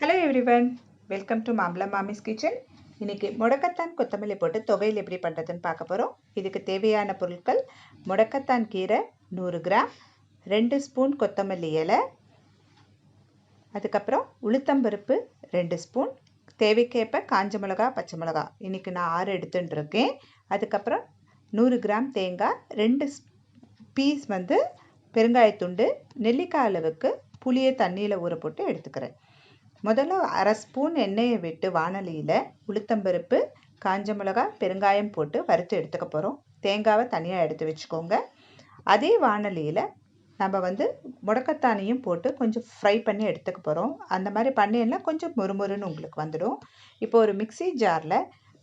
Hello everyone, welcome to Mambalam Maami's kitchen. இன்னைக்கு முடக்கத்தான் கொத்தமல்லி போட்டு தொகையில் எப்படி பண்ணுறதுன்னு பார்க்க போகிறோம். இதுக்கு தேவையான பொருட்கள் முடக்கத்தான் கீரை 100 கிராம், 2 ஸ்பூன் கொத்தமல்லி இலை, அதுக்கப்புறம் உளுத்தம்பருப்பு 2 ஸ்பூன், தேவைக்கேற்ப காஞ்ச மிளகா பச்சை மிளகா இன்னைக்கு நான் 6 எடுத்துட்டு இருக்கேன். அதுக்கப்புறம் 100 கிராம் தேங்காய், 2 பீஸ் பெருங்காயத்துண்டு, நெல்லிக்காய் அளவுக்கு புளியை தண்ணியில் ஊற போட்டு எடுத்துக்கிறேன். முதல்ல அரை ஸ்பூன் எண்ணெயை விட்டு வாணலியில் உளுத்தம்பருப்பு, காஞ்ச மிளகா, பெருங்காயம் போட்டு வறுத்து எடுத்துக்க போகிறோம். தேங்காவை தனியாக எடுத்து வச்சுக்கோங்க. அதே வாணலியில் நம்ம முடக்கத்தானியும் போட்டு கொஞ்சம் ஃப்ரை பண்ணி எடுத்துக்க போகிறோம். அந்த மாதிரி பண்ணினா கொஞ்சம் மொறுமொறுன்னு உங்களுக்கு வந்துடும். இப்போ ஒரு மிக்சி ஜாரில்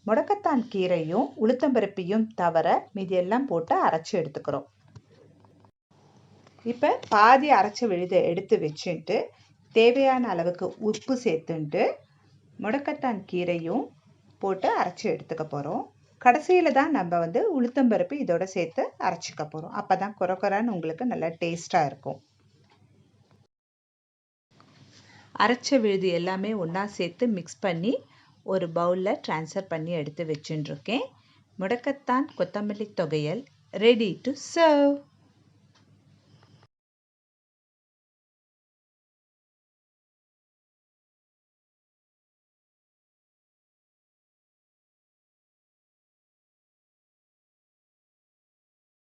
முடக்கத்தான் கீரையும் உளுத்தம்பருப்பையும் தவிர மீதியெல்லாம் போட்டு அரைச்சி எடுத்துக்கிறோம். இப்போ பாதி அரைச்ச விழுதை எடுத்து வச்சுட்டு தேவையான அளவுக்கு உப்பு சேர்த்துட்டு முடக்கத்தான் கீரையும் போட்டு அரைச்சி எடுத்துக்க போகிறோம். கடைசியில் தான் நம்ம உளுத்தம்பருப்பு இதோட சேர்த்து அரைச்சிக்க போகிறோம். அப்போ தான் கொரன்னு உங்களுக்கு நல்லா டேஸ்ட்டாக இருக்கும். அரைச்ச விழுது எல்லாமே ஒன்றா சேர்த்து மிக்ஸ் பண்ணி ஒரு பவுலில் ட்ரான்ஸ்ஃபர் பண்ணி எடுத்து வச்சுட்டுருக்கேன். முடக்கத்தான் கொத்தமல்லி தொகையல் ரெடி டு சர்வ்.